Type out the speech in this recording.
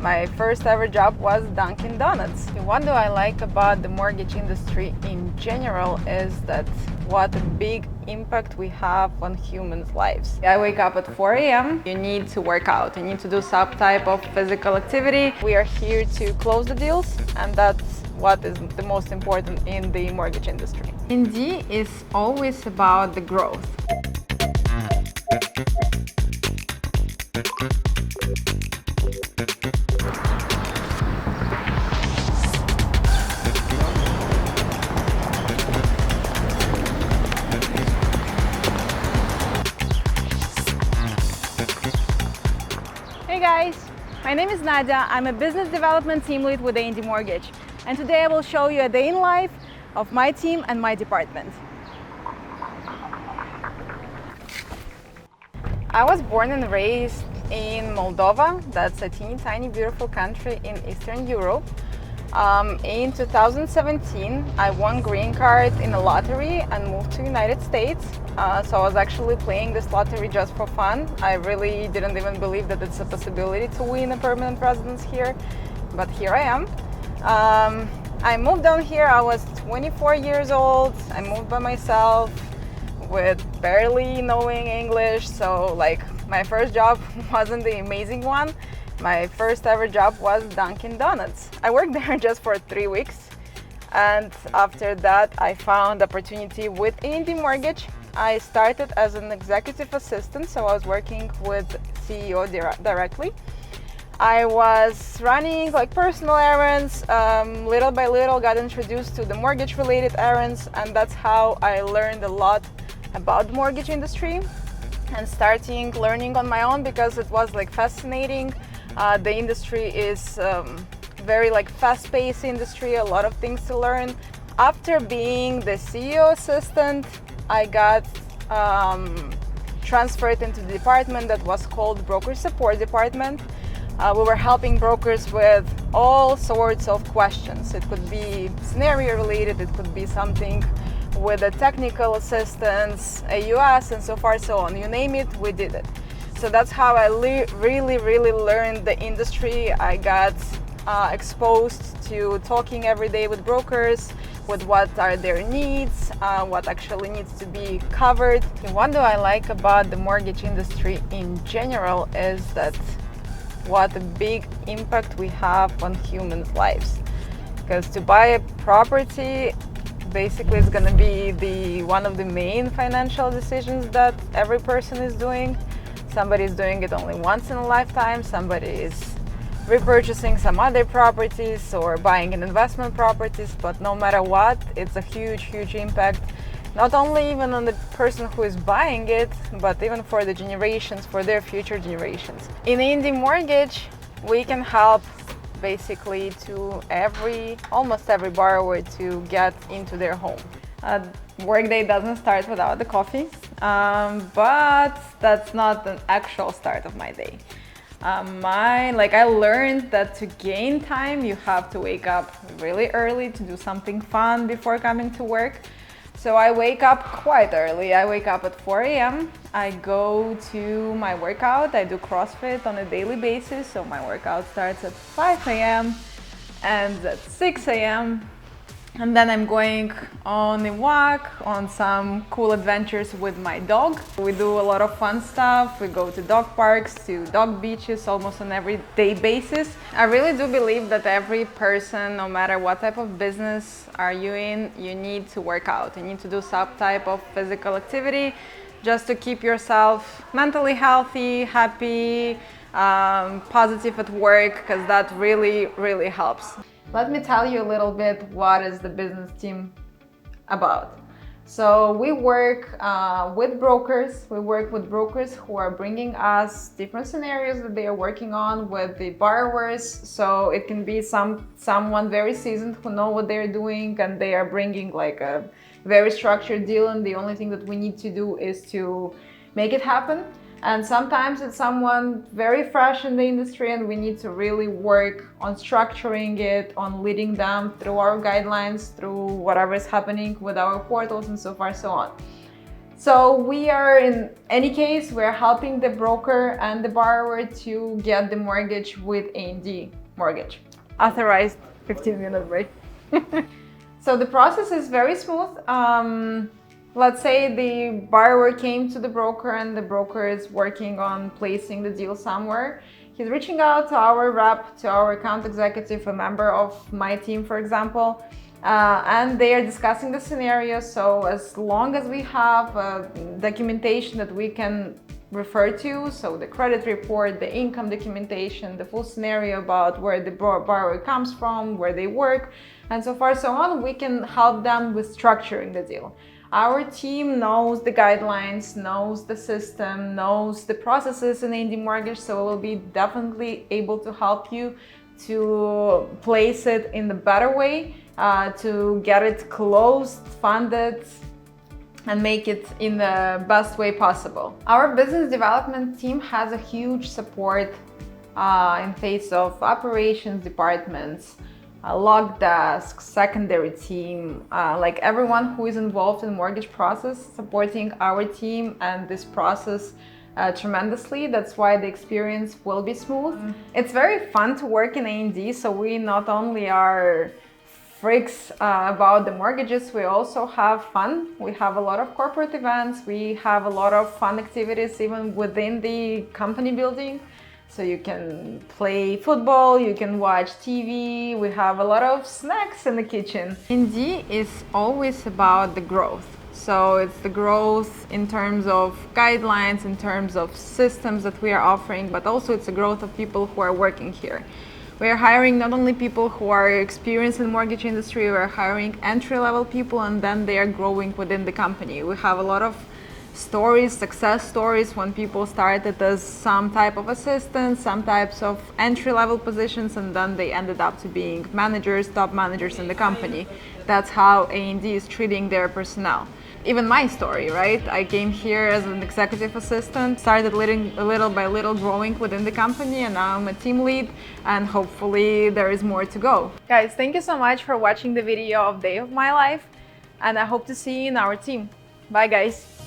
My first ever job was Dunkin' Donuts. What do I like about the mortgage industry in general is that what a big impact we have on humans' lives. I wake up at 4 a.m. You need to work out. You need to do some type of physical activity. We are here to close the deals, and that's what is the most important in the mortgage industry. A&D is always about the growth. Hey guys, my name is Nadia. I'm a business development team lead with A&D Mortgage, and today I will show you a day in life of my team and my department. I was born and raised in Moldova. That's a teeny tiny beautiful country in Eastern Europe. In 2017, I won green card in a lottery and moved to United States. So I was actually playing this lottery just for fun. I really didn't even believe that it's a possibility to win a permanent residence here, but here I am. I moved down here, I was 24 years old. I moved by myself with barely knowing English, so like my first job wasn't the amazing one. My first ever job was Dunkin' Donuts. I worked there just for 3 weeks, and after that I found opportunity with A&D Mortgage. I started as an executive assistant, so I was working with CEO directly. I was running like personal errands, little by little got introduced to the mortgage related errands, and that's how I learned a lot about the mortgage industry and starting learning on my own because it was like fascinating. The industry is very like fast-paced industry, a lot of things to learn. After being the CEO assistant, I got transferred into the department that was called Broker Support Department. We were helping brokers with all sorts of questions. It could be scenario related, it could be something with the technical assistance, AUS, and so far so on. You name it, we did it. So that's how I really learned the industry. I got exposed to talking every day with brokers, with what are their needs, what actually needs to be covered. And what do I like about the mortgage industry in general is that what a big impact we have on humans' lives. Because to buy a property, basically it's going to be one of the main financial decisions that every person is doing. Somebody is doing it only once in a lifetime, somebody is repurchasing some other properties or buying an investment properties, but no matter what, it's a huge impact, not only even on the person who is buying it, but even for the generations, for their future generations. In A&D Mortgage, we can help basically to almost every borrower to get into their home. Workday doesn't start without the coffee, but that's not an actual start of my day. I learned that to gain time, you have to wake up really early to do something fun before coming to work. So I wake up quite early. I wake up at 4 a.m. I go to my workout. I do CrossFit on a daily basis. So my workout starts at 5 a.m. and at 6 a.m. And then I'm going on a walk, on some cool adventures with my dog. We do a lot of fun stuff. We go to dog parks, to dog beaches almost on every day basis. I really do believe that every person, no matter what type of business are you in, you need to work out. You need to do some type of physical activity just to keep yourself mentally healthy, happy, positive at work, because that really helps. Let me tell you a little bit what is the business team about. So we work with brokers. We work with brokers who are bringing us different scenarios that they are working on with the borrowers. So it can be someone very seasoned who know what they're doing, and they are bringing like a very structured deal, and the only thing that we need to do is to make it happen. And sometimes it's someone very fresh in the industry, and we need to really work on structuring it, on leading them through our guidelines, through whatever is happening with our portals and so far so on. So we are, in any case, we're helping the broker and the borrower to get the mortgage with A&D Mortgage. Authorized 15-minute break. So the process is very smooth. Let's say the borrower came to the broker and the broker is working on placing the deal somewhere. He's reaching out to our rep, to our account executive, a member of my team, for example, and they are discussing the scenario. So as long as we have documentation that we can refer to, so the credit report, the income documentation, the full scenario about where the borrower comes from, where they work, and so far so on, we can help them with structuring the deal. Our team knows the guidelines, knows the system, knows the processes in A&D Mortgage, so we'll be definitely able to help you to place it in the better way, to get it closed, funded, and make it in the best way possible. Our business development team has a huge support in face of operations departments, log desk, secondary team, like everyone who is involved in mortgage process, supporting our team and this process tremendously. That's why the experience will be smooth. It's very fun to work in A&D, so we not only are freaks about the mortgages, we also have fun. We have a lot of corporate events, we have a lot of fun activities even within the company building. So you can play football, you can watch TV, we have a lot of snacks in the kitchen. A&D is always about the growth. So it's the growth in terms of guidelines, in terms of systems that we are offering, but also it's the growth of people who are working here. We are hiring not only people who are experienced in the mortgage industry, we are hiring entry-level people, and then they are growing within the company. We have a lot of stories, success stories, when people started as some type of assistant, some types of entry-level positions, and then they ended up to being managers, top managers in the company. That's how A&D is treating their personnel. Even my story, right? I came here as an executive assistant, started little by little growing within the company, and now I'm a team lead, and hopefully there is more to go. Guys, thank you so much for watching the video of Day of My Life, and I hope to see you in our team. Bye guys.